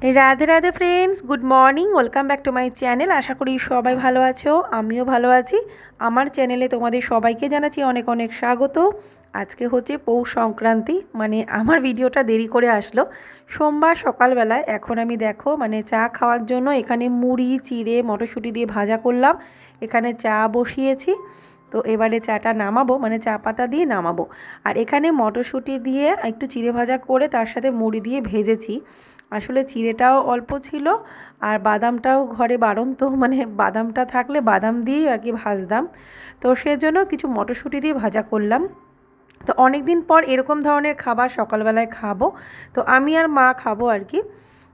Radhe Radhe friends, good morning, welcome back to my channel. আশা করি সবাই ভালো আছো, আমিও ভালো আছি। আমার চ্যানেলে তোমাদের সবাইকে জানাচ্ছি অনেক অনেক স্বাগত। আজকে হচ্ছে পৌষ সংক্রান্তি, মানে আমার ভিডিওটা দেরি করে আসলো সোমবার সকালবেলায়। এখন আমি দেখো চা খাওয়ার জন্য এখানে মুড়ি চিড়ে মটরশুঁটি দিয়ে ভাজা করলাম, এখানে চা বসিয়েছি। তো এবারে চাটা নামাবো, চা পাতা দিয়ে নামাবো। আর এখানে মটরশুঁটি দিয়ে একটু চিড়ে ভাজা করে তার সাথে মুড়ি দিয়ে ভেজেছি। আসলে চিড়েটাও অল্প ছিল আর বাদামটাও ঘরে বাড়ন্ত, বাদামটা থাকলে বাদাম দিয়েই আর কি ভাজতাম। তো সেজন্য কিছু মটরশুঁটি দিয়ে ভাজা করলাম। তো অনেক দিন পর এরকম ধরনের খাবার সকালবেলায় খাবো, তো আমি আর মা খাবো আর কি।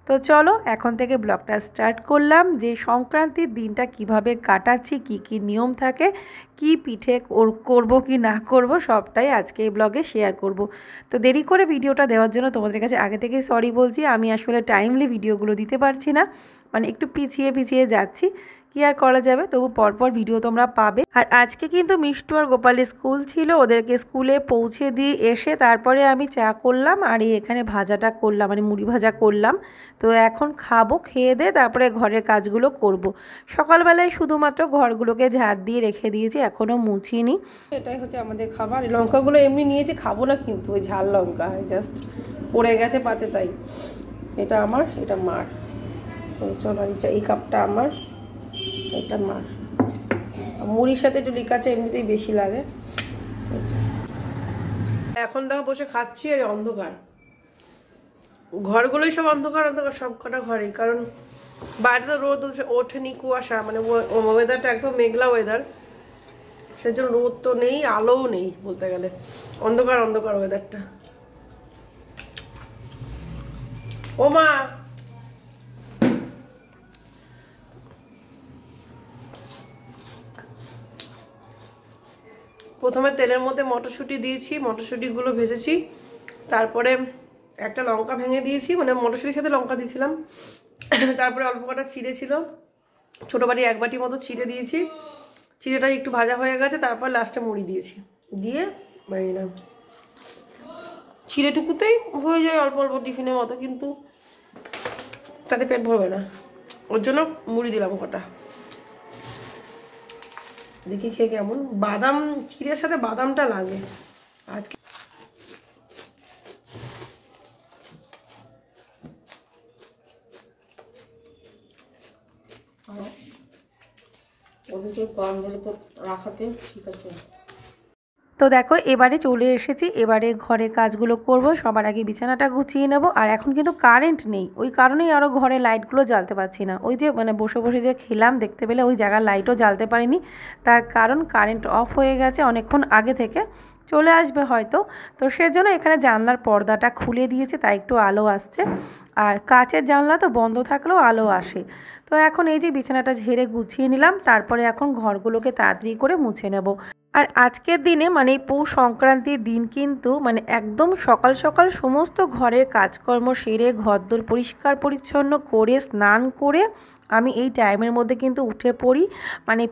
তো চলো এখন থেকে ব্লগটা স্টার্ট করলাম, যে সংক্রান্তির দিনটা কিভাবে কাটাচ্ছি, কি কি নিয়ম থাকে, কি পিঠে করব কি না করব, সবটাই আজকে এই ব্লগে শেয়ার করব। তো দেরি করে ভিডিওটা দেওয়ার জন্য তোমাদের কাছে আগে থেকেই সরি বলছি। আমি আসলে টাইমলি ভিডিওগুলো দিতে পারছি না, একটু পিছিয়ে পিছিয়ে যাচ্ছি। কি আর করা যাবে, তবু পরপর ভিডিও তোমরা পাবে। আর আজকে কিন্তু মিষ্টু আর গোপালের স্কুল ছিল, ওদেরকে স্কুলে পৌঁছে দিয়ে এসে তারপরে আমি চা করলাম আর এখানে ভাজাটা করলাম, মুড়ি ভাজা করলাম। তো এখন খাবো, খেয়ে দিয়ে তারপরে ঘরের কাজগুলো করব। সকালবেলায় শুধুমাত্র ঘরগুলোকে ঝাড় দিয়ে রেখে দিয়েছি, এখনও মুছিনি। এটাই হচ্ছে আমাদের খাবার। লঙ্কাগুলো এমনি নিয়েছি, খাবো না কিন্তু, ওই ঝাল লঙ্কা জাস্ট পড়ে গেছে পাতে, তাই। এটা আমার, এটা মার। তো চলো, এই কাপটা আমার, এটা মার। মুড়ির সাথে একটু লিকাচা এমনিতেই বেশি লাগে। এখন দেখো বসে খাচ্ছি আর অন্ধকার, ঘরগুলোই সব অন্ধকার অন্ধকার, সব কটা ঘরেই। কারণ বাইরে তো রোদ ওঠেনি, কুয়াশা, ওয়েদারটা একদম মেঘলা ওয়েদার, সেজন্য রোদ তো নেই, আলোও নেই, বলতে গেলে অন্ধকার অন্ধকার ওয়েদারটা। ও মা, প্রথমে তেলের মধ্যে মটরশুঁটি দিয়েছি, মটরশুঁটিগুলো ভেজেছি, তারপরে একটা লঙ্কা ভেঙে দিয়েছি, মটরশুঁটির সাথে লঙ্কা দিয়েছিলাম। তারপরে অল্প কটা চিড়ে ছিল, ছোটো বাটি এক বাটি মতো চিড়ে দিয়েছি। চিড়েটা একটু ভাজা হয়ে গেছে, তারপর লাস্টে মুড়ি দিয়েছি, দিয়ে বানিলাম। চিড়েটুকুতেই হয়ে যায় অল্প অল্প টিফিনের মতো, কিন্তু তাতে পেট ভরবে না, ওর জন্য মুড়ি দিলাম কটা। দেখি খেয়ে কেমন। বাদাম, চিড়ের সাথে বাদামটা লাগে আজকে। তো দেখো এবারে চলে এসেছি, এবারে ঘরে কাজগুলো করব। সবার আগে বিছানাটা গুছিয়ে নেব। আর এখন কিন্তু কারেন্ট নেই, ওই কারণেই আরও ঘরে লাইটগুলো জ্বালতে পারছি না। ওই যে বসে বসে যে খেলাম, দেখতে পেলে ওই জায়গার লাইটও জ্বালতে পারিনি, তার কারণ কারেন্ট অফ হয়ে গেছে অনেকক্ষণ আগে থেকে, চলে আসবে হয়তো। তো সেজন্য এখানে জানলার পর্দাটা খুলে দিয়েছে, তাই একটু আলো আসছে। আর কাচের জানলা তো বন্ধ থাকলেও আলো আসে। তো এখন এই যে বিছানাটা ঝেড়ে গুছিয়ে নিলাম, তারপরে এখন ঘরগুলোকে তাড়াতাড়ি করে মুছে নেব। আর আজকের দিনে পৌষ সংক্রান্তির দিন কিন্তু একদম সকাল সকাল সমস্ত ঘরের কাজকর্ম সেরে ঘরদোর পরিষ্কার পরিচ্ছন্ন করে স্নান করে আমি এই টাইমের মধ্যে কিন্তু উঠে পড়ি।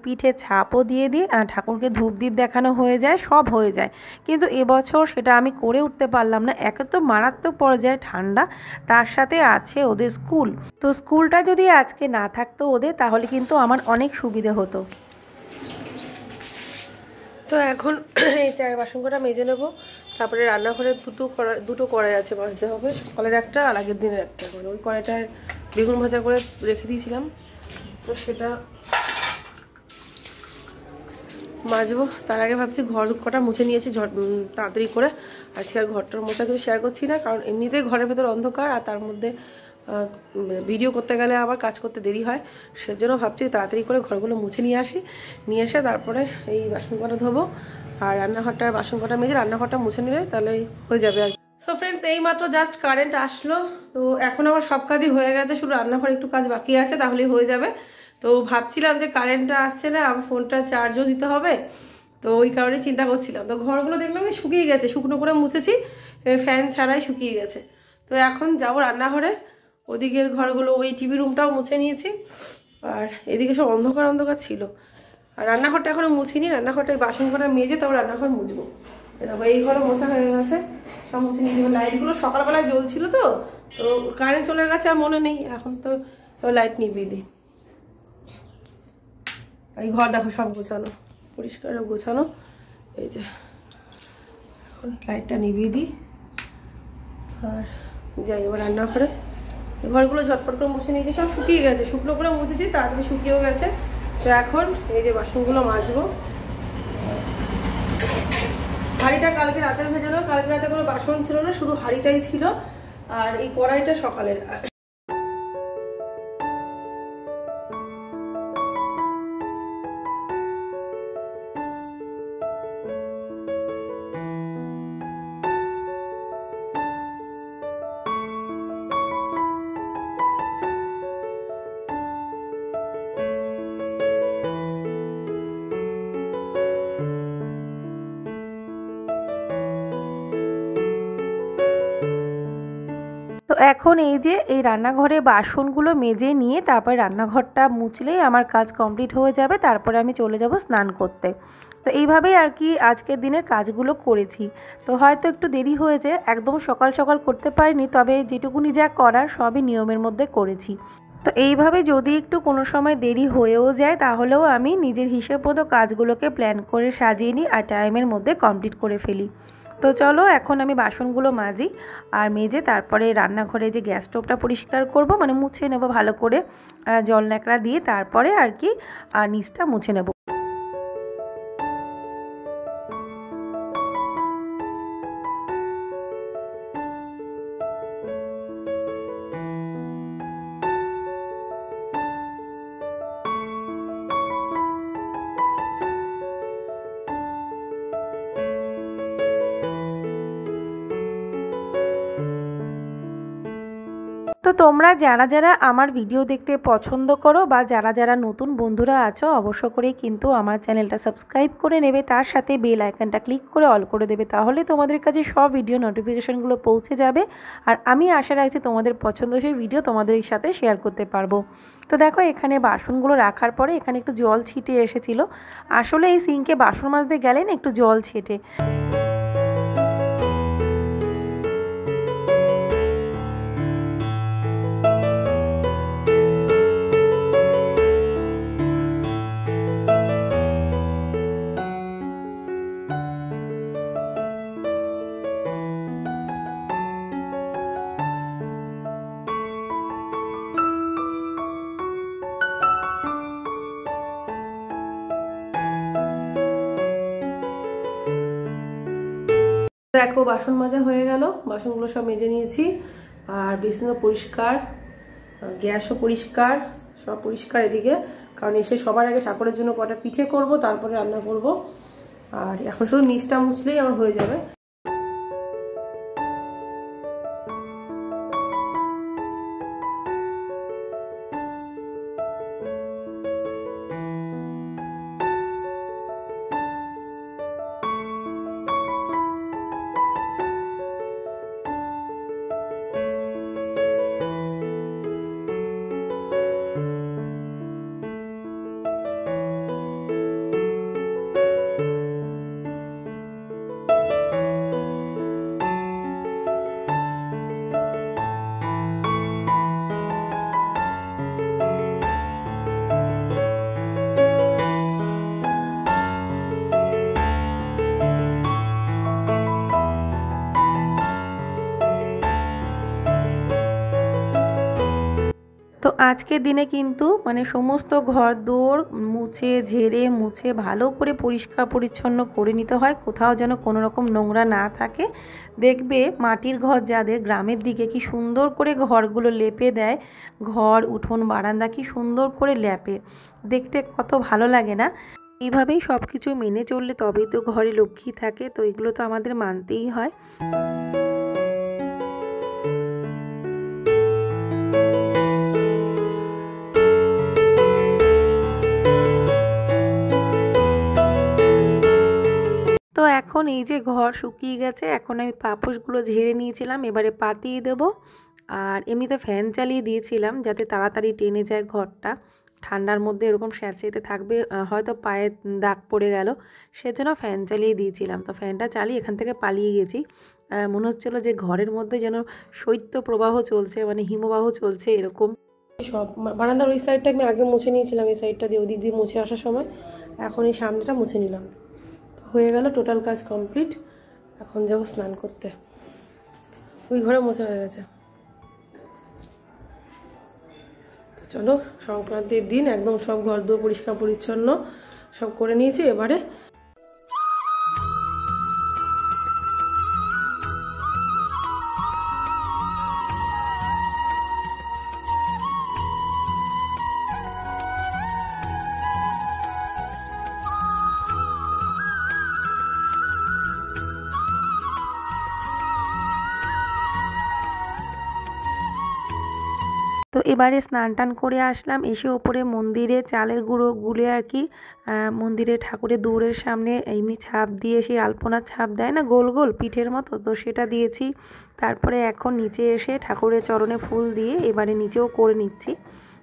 পিঠে ছাপও দিয়ে দিই, ঠাকুরকে ধূপ দ্বীপ দেখানো হয়ে যায়, সব হয়ে যায়। কিন্তু এবছর সেটা আমি করে উঠতে পারলাম না। একে তো মারাত্মক পর্যায়ে ঠান্ডা, তার সাথে আছে ওদের স্কুল। তো স্কুলটা যদি আজকে না থাকতো ওদের, তাহলে কিন্তু আমার অনেক সুবিধে হতো। তো এখন এই চায়ের বাসন কটা মেজে নেবো, তারপরে রান্নাঘরে দুটো কড়াই আছে, মাজতে হবে। সকালের একটা আর আগের দিনের একটা, ওই কড়াইটায় বেগুন ভাজা করে রেখে দিয়েছিলাম, তো সেটা মাজবো। তার আগে ভাবছি ঘর কটা মুছে নিয়েছি তাড়াতাড়ি করে। আজকে আর ঘরটার মোছা কিছু শেয়ার করছি না, কারণ এমনিতেই ঘরের ভেতর অন্ধকার, আর তার মধ্যে ভিডিও করতে গেলে আবার কাজ করতে দেরি হয়। সেজন্য ভাবছি তাড়াতাড়ি করে ঘরগুলো মুছে নিয়ে এসে তারপরে এই বাসন কটা ধোবো, আর রান্নাঘরটার বাসন কটা মেজে রান্নাঘরটা মুছে নিলে তাহলে হয়ে যাবে আর কি। সো ফ্রেন্ডস, এই মাত্র জাস্ট কারেন্ট আসলো, তো এখন আমার সব কাজই হয়ে গেছে, শুধু রান্নাঘর একটু কাজ বাকি আছে, তাহলেই হয়ে যাবে। তো ভাবছিলাম যে কারেন্টটা আসছে না, আমার ফোনটা চার্জও দিতে হবে, তো ওই কারণে চিন্তা করছিলাম। তো ঘরগুলো দেখলাম কি শুকিয়ে গেছে, শুকনো করে মুছেছি, ফ্যান ছাড়াই শুকিয়ে গেছে। তো এখন যাবো রান্নাঘরে, ওদিকের ঘরগুলো, ওই টিভি রুমটাও মুছে নিয়েছি, আর এদিকে সব অন্ধকার অন্ধকার ছিল। আর রান্নাঘরটা এখনও মুছিনি, রান্নাঘরটায় বাসন কটা মেজে তারপর রান্নাঘর মুছবো। দেখো এই ঘরে মোছা হয়ে গেছে, সব মুছে নিয়ে যাবো। লাইটগুলো সকালবেলায় জ্বলছিল, তো তো কারেন্ট চলে গেছে আর মনে নেই, এখন তো লাইট নিভিয়ে দিই। এই ঘর দেখো সব গোছানো, পরিষ্কার গোছানো। এই যে এখন লাইটটা নিভিয়ে দিই আর যাই এবার রান্না করে। এই ঘরগুলো ঝটপট করে মুছে নিয়েছি, সব শুকিয়ে গেছে, শুকনো করে মুছেছি, তাড়াতাড়ি শুকিয়েও গেছে। তো এখন এই যে বাসনগুলো মাজবো। হাঁড়িটা কালকে রাতের ভেজানো, কালকে রাতে কোনো বাসন ছিল না, শুধু হাঁড়িটাই ছিল, আর এই কড়াইটা সকালের। তো এখন এই যে এই রান্নাঘরে বাসনগুলো মেজে নিয়ে তারপর রান্নাঘরটা মুছলেই আমার কাজ কমপ্লিট হয়ে যাবে, তারপরে আমি চলে যাব স্নান করতে। তো এইভাবেই আর কি আজকের দিনের কাজগুলো করেছি। তো হয়তো একটু দেরি হয়েছে, একদম সকাল সকাল করতে পারিনি, তবে যেটুকুনি যা করার সবই নিয়মের মধ্যে করেছি। তো এইভাবে যদি একটু কোনো সময় দেরি হয়েও যায় তাহলেও আমি নিজের হিসেব মতো কাজগুলোকে প্ল্যান করে সাজিয়ে নিই আর টাইমের মধ্যে কমপ্লিট করে ফেলি। তো চলো এখন আমি বাসনগুলো মাজি, আর মেজে তারপরে রান্নাঘরে যে গ্যাস স্টোভটা পরিষ্কার করব, মানে মুছে নেব ভালো করে জল ন্যাকড়া দিয়ে, তারপরে আর কি নিচটা মুছে নেব। তো তোমরা যারা যারা আমার ভিডিও দেখতে পছন্দ করো বা যারা যারা নতুন বন্ধুরা আছো, অবশ্য করেই কিন্তু আমার চ্যানেলটা সাবস্ক্রাইব করে নেবে, তার সাথে বেল আইকনটা ক্লিক করে অল করে দেবে, তাহলে তোমাদের কাছে সব ভিডিও নোটিফিকেশানগুলো পৌঁছে যাবে। আর আমি আশা রাখছি তোমাদের পছন্দসই ভিডিও তোমাদের সাথে শেয়ার করতে পারবো। তো দেখো এখানে বাসনগুলো রাখার পরে এখানে একটু জল ছিটে এসেছিলো। আসলে এই সিঙ্কে বাসন মাজতে গেলে না একটু জল ছেটে। দেখো বাসন মাজা হয়ে গেল, বাসনগুলো সব মেজে নিয়েছি, আর বেসিনও পরিষ্কার, গ্যাসও পরিষ্কার, সব পরিষ্কার এদিকে। কারণ এসে সবার আগে ঠাকুরের জন্য কটা পিঠে করব, তারপরে রান্না করব। আর এখন শুধু নিচটা মুছলেই আমার হয়ে যাবে। তো আজকের দিনে কিন্তু মানে সমস্ত ঘরদোর মুছে ভালো করে পরিষ্কার পরিচ্ছন্ন করে নিতে হয়, কোথাও যেন কোনো রকম নোংরা না থাকে। দেখবে মাটির ঘর যাদের গ্রামের দিকে কি সুন্দর করে ঘরগুলো লেপে দেয়, ঘর উঠোন বারান্দা কি সুন্দর করে লেপে, দেখতে কত ভালো লাগে না। এইভাবেই সব কিছু মেনে চললে তবেই তো ঘরে লক্ষ্মী থাকে, তো এগুলো তো আমাদের মানতেই হয়। তো এখন এই যে ঘর শুকিয়ে গেছে, এখন আমি পাপোশগুলো ঝেড়ে নিয়েছিলাম, এবারে পাতিয়ে দেব। আর এমনিতে ফ্যান চালিয়ে দিয়েছিলাম যাতে তাড়াতাড়ি টেনে যায় ঘরটা, ঠান্ডার মধ্যে এরকম স্যাঁতসেঁতে থাকবে, হয়তো পায়ে দাগ পড়ে গেল, সেজন্য ফ্যান চালিয়ে দিয়েছিলাম। তো ফ্যানটা চালিয়ে এখান থেকে পালিয়ে গেছি। মনে হচ্ছিলো যে ঘরের মধ্যে যেন শৈত্য প্রবাহ চলছে, মানে হিমবাহ চলছে এরকম। সব বারান্দার ওই সাইডটা আমি আগে মুছে নিয়েছিলাম, এই সাইডটা দিয়ে ওদিক দিয়ে মুছে আসার সময়, এখন এই সামনেটা মুছে নিলাম। হয়ে গেল, টোটাল কাজ কমপ্লিট। এখন যাব স্নান করতে। ওই ঘরে মোছা হয়ে গেছে। চলো, সংক্রান্তির দিন একদম সব ঘর দোর পরিষ্কার পরিচ্ছন্ন সব করে নিয়েছি। এবারে তো এবারে স্নান টান করে আসলাম, এসে ওপরে মন্দিরে চালের গুঁড়ো গুলে আর কি মন্দিরে ঠাকুরের দৌড়ের সামনে এমনি ছাপ দিয়ে, সেই আলপনার ছাপ দেয় না গোল গোল পিঠের মতো, তো সেটা দিয়েছি। তারপরে এখন নিচে এসে ঠাকুরের চরণে ফুল দিয়ে এবারে নিচেও করে নিচ্ছি।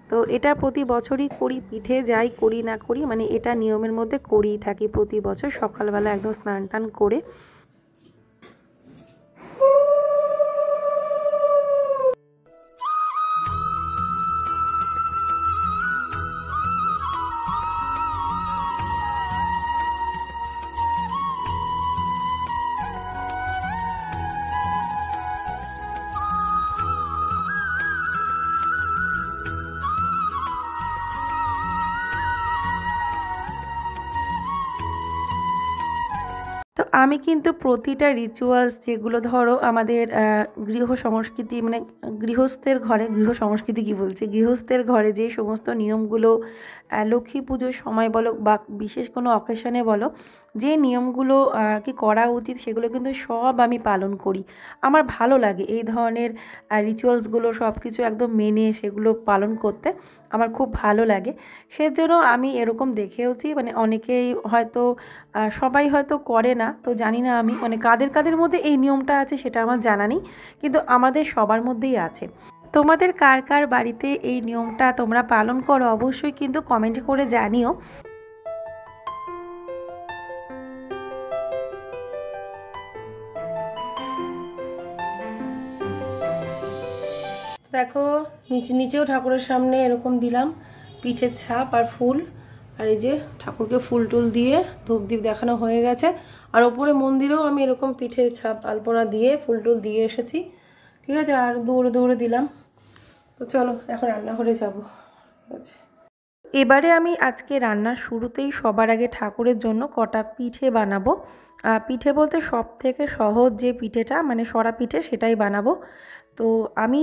তো এটা প্রতি বছরই করি, পিঠে যাই করি না করি, মানে এটা নিয়মের মধ্যে করেই থাকি প্রতি বছর সকালবেলা একদম স্নান টান করে। তো আমি কিন্তু প্রতিটা রিচুয়ালস যেগুলো ধরো আমাদের গৃহ সংস্কৃতি, মানে গৃহস্থের ঘরে, গৃহ সংস্কৃতি কী বলছি, গৃহস্থের ঘরে যে সমস্ত নিয়মগুলো লক্ষ্মী পুজোর সময় বলো বা বিশেষ কোনো অকেশনে বলো, যে নিয়মগুলো কি করা উচিত সেগুলো কিন্তু সব আমি পালন করি। আমার ভালো লাগে এই ধরনের রিচুয়ালসগুলো সব কিছু একদম মেনে সেগুলো পালন করতে আমার খুব ভালো লাগে। সেজন্য আমি এরকম দেখেওছি, মানে অনেকেই হয়তো সবাই হয়তো করে না, তো জানি না আমি মানে কাদের কাদের মধ্যে এই নিয়মটা আছে সেটা আমার জানা নেই, কিন্তু আমাদের সবার মধ্যেই আছে। তোমাদের কার কার বাড়িতে এই নিয়মটা তোমরা পালন করো অবশ্যই কিন্তু কমেন্ট করে জানিও। দেখো, নিচেও ঠাকুরের সামনে এরকম দিলাম পিঠের ছাপ আর ফুল, আর এই যে ঠাকুরকে ফুল টুল দিয়ে ধূপ দ্বীপ দেখানো হয়ে গেছে। আর ওপরে মন্দিরেও আমি এরকম পিঠের ছাপ আলপনা দিয়ে ফুল টুল দিয়ে এসেছি, ঠিক আছে। আর দৌড়ে দৌড়ে দিলাম। তো চলো এখন রান্নাঘরে যাবো, ঠিক আছে। এবারে আমি আজকে রান্নার শুরুতেই সবার আগে ঠাকুরের জন্য কটা পিঠে বানাবো। পিঠে বলতে সব থেকে সহজ যে পিঠেটা, মানে সরা পিঠে, সেটাই বানাবো। তো আমি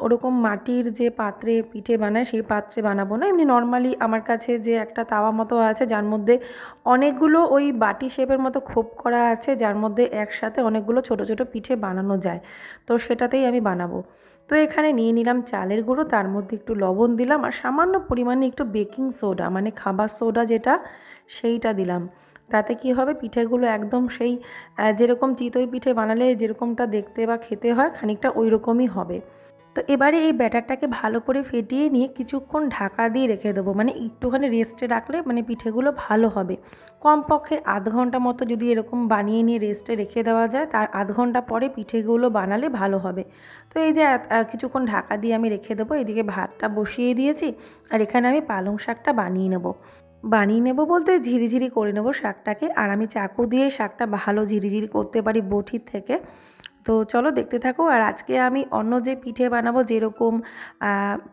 ওরকম মাটির যে পাত্রে পিঠে বানায় সেই পাত্রে বানাবো না, এমনি নর্মালি আমার কাছে যে একটা তাওয়া মতো আছে যার মধ্যে অনেকগুলো ওই বাটি শেপের মতো খোপ করা আছে, যার মধ্যে একসাথে অনেকগুলো ছোট ছোট পিঠে বানানো যায়, তো সেটাতেই আমি বানাবো। তো এখানে নিয়ে নিলাম চালের গুঁড়ো, তার মধ্যে একটু লবণ দিলাম আর সামান্য পরিমাণে একটু বেকিং সোডা, মানে খাবার সোডা যেটা, সেইটা দিলাম। তাতে কি হবে, পিঠেগুলো একদম সেই যেরকম চিতই পিঠে বানালে যেরকমটা দেখতে বা খেতে হয় খানিকটা ওই রকমই হবে। তো এবারে এই ব্যাটারটাকে ভালো করে ফেটিয়ে নিয়ে কিছুক্ষণ ঢাকা দিয়ে রেখে দেবো, মানে একটুখানি রেস্টে রাখলে মানে পিঠেগুলো ভালো হবে। কমপক্ষে আধ ঘন্টা মতো যদি এরকম বানিয়ে নিয়ে রেস্টে রেখে দেওয়া যায়, তার আধ ঘন্টা পরে পিঠেগুলো বানালে ভালো হবে। তো এই যে কিছুক্ষণ ঢাকা দিয়ে আমি রেখে দেবো। এদিকে ভাতটা বসিয়ে দিয়েছি আর এখানে আমি পালং শাকটা বানিয়ে নেব বলতে ঝিরিঝিরি করে নেব শাকটাকে। আর আমি চাকু দিয়ে শাকটা ভালো ঝিরিঝিরি করতে পারি বটির থেকে। তো চলো দেখতে থাকো। আর আজকে আমি অন্য যে পিঠে বানাবো, যেরকম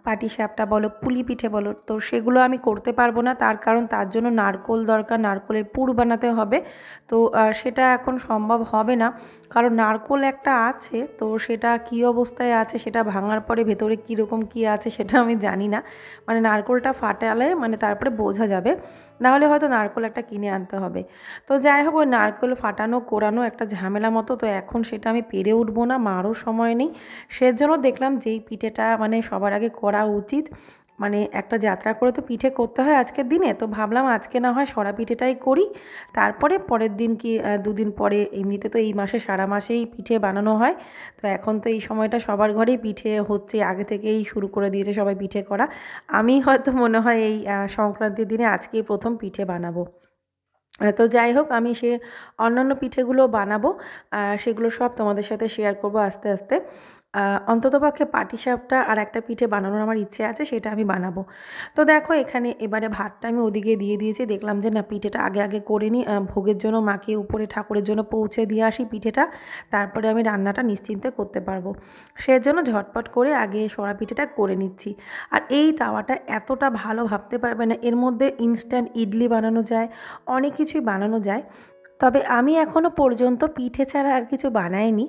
পাটিসাপটা বলো, পুলি পিঠে বলো, তো সেগুলো আমি করতে পারবো না, তার কারণ তার জন্য নারকোল দরকার, নারকোলের পুর বানাতে হবে। তো সেটা এখন সম্ভব হবে না, কারণ নারকোল একটা আছে, তো সেটা কী অবস্থায় আছে, সেটা ভাঙার পরে ভেতরে কীরকম কী আছে সেটা আমি জানি না। মানে নারকোলটা ফাটালে মানে তারপরে বোঝা যাবে, নাহলে হয়তো নারকোল একটা কিনে আনতে হবে। তো যাই হোক, ওই নারকেল ফাটানো কোরানো একটা ঝামেলা মতো, তো এখন সেটা আমি পেরে উঠবো না, মারও সময় নেই। সেজন্য দেখলাম যেই পিঠেটা মানে সবার আগে করা উচিত, মানে একটা যাত্রা করে তো পিঠে করতে হয় আজকের দিনে, তো ভাবলাম আজকে না হয় সরা পিঠেটাই করি, তারপরে পরের দিন কি দুদিন পরে, এমনিতে তো এই মাসে সারা মাসেই পিঠে বানানো হয়। তো এখন তো এই সময়টা সবার ঘরেই পিঠে হচ্ছে, আগে থেকেই শুরু করে দিয়েছে সবাই পিঠে করা। আমি হয়তো মনে হয় এই সংক্রান্তির দিনে আজকেই প্রথম পিঠে বানাবো। তো যাই হোক, আমি অন্যান্য পিঠেগুলো বানাবো, সেগুলো সব তোমাদের সাথে শেয়ার করব আস্তে আস্তে। অন্ততপক্ষে পাটিসাপটা আর একটা পিঠে বানানোর আমার ইচ্ছে আছে, সেটা আমি বানাবো। তো দেখো এখানে এবারে ভাতটা আমি ওদিকে দিয়ে দিয়েছি। দেখলাম যে না, পিঠেটা আগে আগে করে নিই, ভোগের জন্য মাকে উপরে ঠাকুরের জন্য পৌঁছে দিয়ে আসি পিঠেটা, তারপরে আমি রান্নাটা নিশ্চিন্তে করতে পারবো। সেজন্য ঝটপট করে আগে সরা পিঠেটা করে নিচ্ছি। আর এই তাওয়াটা এতটা ভালো, ভাবতে পারবে না, এর মধ্যে ইনস্ট্যান্ট ইডলি বানানো যায়, অনেক কিছুই বানানো যায়। তবে আমি এখনও পর্যন্ত পিঠে ছাড়া আর কিছু বানাইনি।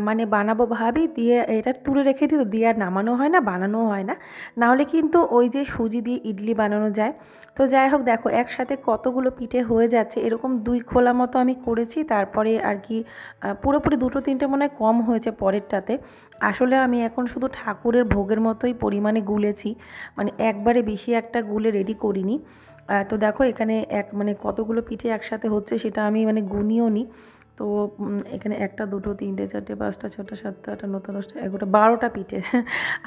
মানে বানাবো ভাবি, দিয়ে এটা তুলে রেখে দিই, তো দিয়ে আর নামানো হয় না, বানানোও হয় না। নাহলে কিন্তু ওই যে সুজি দিয়ে ইডলি বানানো যায়। তো যাই হোক, দেখো একসাথে কতগুলো পিঠে হয়ে যাচ্ছে, এরকম 2 খোলা মতো আমি করেছি। তারপরে আর কি পুরোপুরি 2-3টে মনে হয় কম হয়েছে পরেরটাতে। আসলে আমি এখন শুধু ঠাকুরের ভোগের মতোই পরিমাণে গুলেছি, মানে একবারে বেশি একটা গুলে রেডি করিনি। তো দেখো এখানে মানে কতগুলো পিঠে একসাথে হচ্ছে সেটা আমি মানে গুনিও নি। তো এখানে 1টা 2টো 3টে 4টে 5টা 6টা 7টা 8টা 9টা 10টা 11টা 12টা পিঠে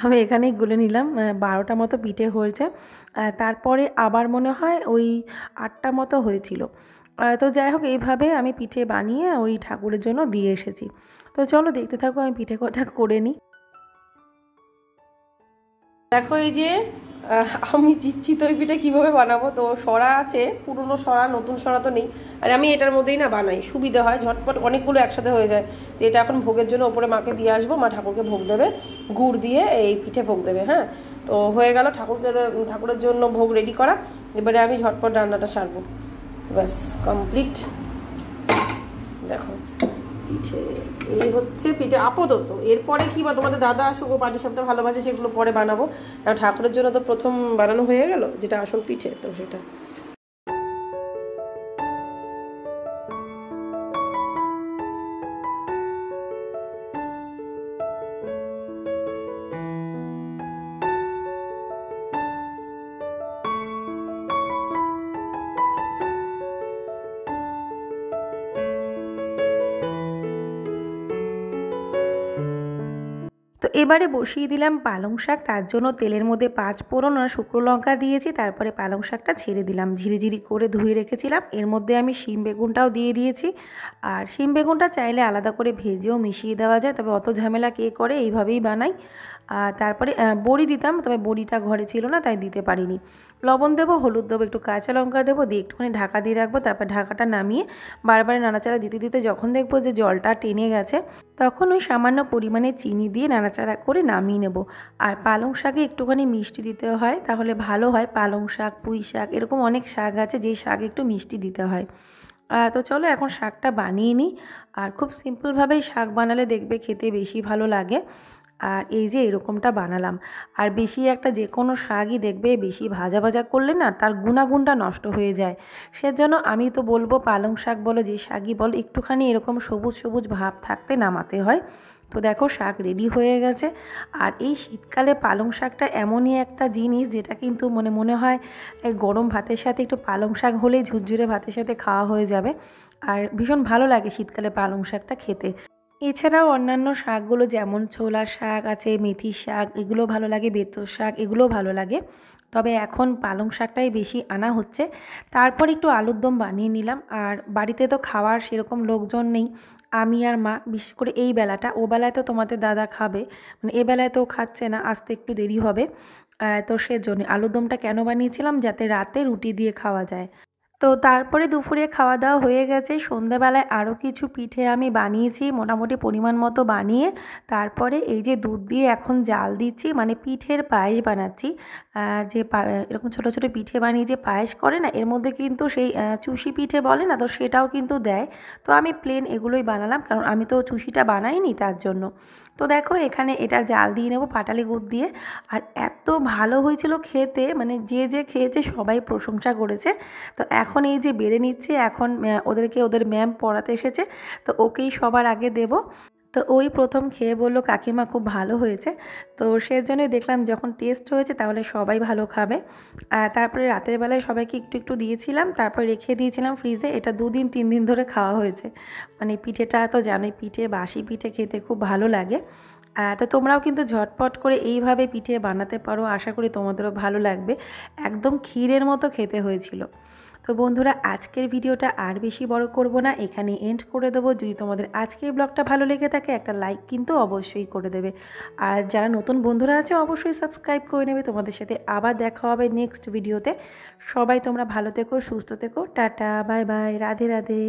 আমি এখানেই গুলে নিলাম। 12টা মতো পিঠে হয়েছে। তারপরে আবার মনে হয় ওই 8টা মতো হয়েছিল। তো যাই হোক, এইভাবে আমি পিঠে বানিয়ে ওই ঠাকুরের জন্য দিয়ে এসেছি। তো চলো দেখতে থাকো, আমি পিঠে কটা করে নিই। দেখো এই যে আমি চিচ্ছি তো, এই পিঠে কীভাবে বানাবো। তো সরা আছে, পুরনো সরা, নতুন সরা তো নেই। আর আমি এটার মধ্যেই না বানাই, সুবিধা হয়, ঝটপট অনেকগুলো একসাথে হয়ে যায়। তো এটা এখন ভোগের জন্য ওপরে মাকে দিয়ে আসবো, মা ঠাকুরকে ভোগ দেবে, গুড় দিয়ে এই পিঠে ভোগ দেবে। হ্যাঁ, তো হয়ে গেল ঠাকুরের জন্য ভোগ রেডি করা। এবারে আমি ঝটপট রান্নাটা সারবো, ব্যাস কমপ্লিট। দেখো পিঠে, এই হচ্ছে পিঠে আপাতত। এরপরে কি বা তোমাদের দাদা আসুক, ও পাটিসাপটা ভালোবাসে, সেগুলো পরে বানাবো। আর ঠাকুরের জন্য তো প্রথম বানানো হয়ে গেল, যেটা আসল পিঠে, তো সেটা। তো এবারে বসিয়ে দিলাম পালং শাক। তার জন্য তেলের মধ্যে 5 ফোড়ন আর শুকনো লঙ্কা দিয়েছি। তারপরে পালং শাকটা ছেড়ে দিলাম, ঝিরিঝিরি করে ধুয়ে রেখেছিলাম। এর মধ্যে আমি শিম বেগুনটাও দিয়ে দিয়েছি। আর শিম বেগুনটা চাইলে আলাদা করে ভেজেও মিশিয়ে দেওয়া যায়, তবে অত ঝামেলা কে করে, এইভাবেই বানাই। তারপরে বড়ি দিতাম, তবে বড়িটা ঘরে ছিল না, তাই দিতে পারিনি। লবণ দেবো, হলুদ দেবো, একটু কাঁচা লঙ্কা দেবো, দিয়ে একটুখানি ঢাকা দিয়ে রাখবো। তারপর ঢাকাটা নামিয়ে বারবার নাড়াচাড়া দিতে দিতে যখন দেখবো যে জলটা টেনে গেছে, তখন ওই সামান্য পরিমাণে চিনি দিয়ে নাড়াচাড়া করে নামিয়ে নেব। আর পালং শাকে একটুখানি মিষ্টি দিতে হয়, তাহলে ভালো হয়। পালং শাক, পুঁই শাক, এরকম অনেক শাক আছে যেই শাকে একটু মিষ্টি দিতে হয়। তো চলো এখন শাকটা বানিয়ে নিই। আর খুব সিম্পলভাবেই শাক বানালে দেখবে খেতে বেশি ভালো লাগে। আর এই যে এরকমটা বানালাম। আর বেশি একটা যে কোনো শাকই দেখবে বেশি ভাজা ভাজা করলে না, তার গুণাগুণটা নষ্ট হয়ে যায়। সেজন্য আমি তো বলবো, পালং শাক বলো, যে শাকই বলো, একটুখানি এরকম সবুজ সবুজ ভাব থাকতে নামাতে হয়। তো দেখো শাক রেডি হয়ে গেছে। আর এই শীতকালে পালং শাকটা এমনই একটা জিনিস, যেটা কিন্তু মনে হয় এই গরম ভাতের সাথে একটু পালং শাক হলেই ঝুরঝুরে ভাতের সাথে খাওয়া হয়ে যাবে। আর ভীষণ ভালো লাগে শীতকালে পালং শাকটা খেতে। এছাড়াও অন্যান্য শাকগুলো যেমন ছোলার শাক আছে, মেথির শাক, এগুলো ভালো লাগে, বেতর শাক, এগুলোও ভালো লাগে। তবে এখন পালং শাকটাই বেশি আনা হচ্ছে। তারপর একটু আলুর দম বানিয়ে নিলাম। আর বাড়িতে তো খাওয়ার সেরকম লোকজন নেই, আমি আর মা। বিশেষ করে এই বেলাটা, ও বেলায় তো তোমাদের দাদা খাবে, মানে এ বেলায় তো খাচ্ছে না, আসতে একটু দেরি হবে। তো সেজন্য আলুর দমটা কেন বানিয়েছিলাম, যাতে রাতে রুটি দিয়ে খাওয়া যায়। তো তারপরে দুপুরে খাওয়া দাওয়া হয়ে গেছে। সন্ধ্যাবেলায় আরও কিছু পিঠে আমি বানিয়েছি, মোটামুটি পরিমাণ মতো বানিয়ে তারপরে এই যে দুধ দিয়ে এখন জাল দিচ্ছি, মানে পিঠের পায়েস বানাচ্ছি। যে এরকম ছোটো ছোটো পিঠে বানিয়ে যে পায়েস করে না, এর মধ্যে কিন্তু সেই চুষি পিঠে বলে না, তো সেটাও কিন্তু দেয়। তো আমি প্লেন এগুলোই বানালাম, কারণ আমি তো চুষিটা বানাইনি, তার জন্য। তো দেখো এখানে এটা জাল দিয়ে নেব পাটালি গুড় দিয়ে। আর এত ভালো হয়েছিল খেতে, মানে যে যে খেয়েছে সবাই প্রশংসা করেছে। তো এখন এই যে বেড়ে নিচ্ছে, এখন ওদের ম্যাম পড়াতে এসেছে, তো ওকেই সবার আগে দেব। তো ওই প্রথম খেয়ে বলল কাকিমা খুব ভালো হয়েছে। তো সেজন্যই দেখলাম যখন টেস্ট হয়েছে তাহলে সবাই ভালো খাবে। তারপরে রাতের বেলায় সবাইকে একটু একটু দিয়েছিলাম, তারপর রেখে দিয়েছিলাম ফ্রিজে। এটা 2 দিন 3 দিন ধরে খাওয়া হয়েছে। মানে পিঠেটা তো জানোই, বাসি পিঠে খেতে খুব ভালো লাগে। তো তোমরাও কিন্তু ঝটপট করে এইভাবে পিঠে বানাতে পারো, আশা করি তোমাদেরও ভালো লাগবে। একদম ক্ষীরের মতো খেতে হয়েছিল। তো বন্ধুরা আজকের ভিডিওটা আর বেশি বড় করব না, এখানে এন্ড করে দেবো। যদি তোমাদের আজকের ব্লগটা ভালো লেগে থাকে একটা লাইক কিন্তু অবশ্যই করে দেবে, আর যারা নতুন বন্ধুরা আছে অবশ্যই সাবস্ক্রাইব করে নেবে। তোমাদের সাথে আবার দেখা হবে নেক্সট ভিডিওতে। সবাই তোমরা ভালো থেকো, সুস্থ থেকো, tata, bye bye, Radhe Radhe.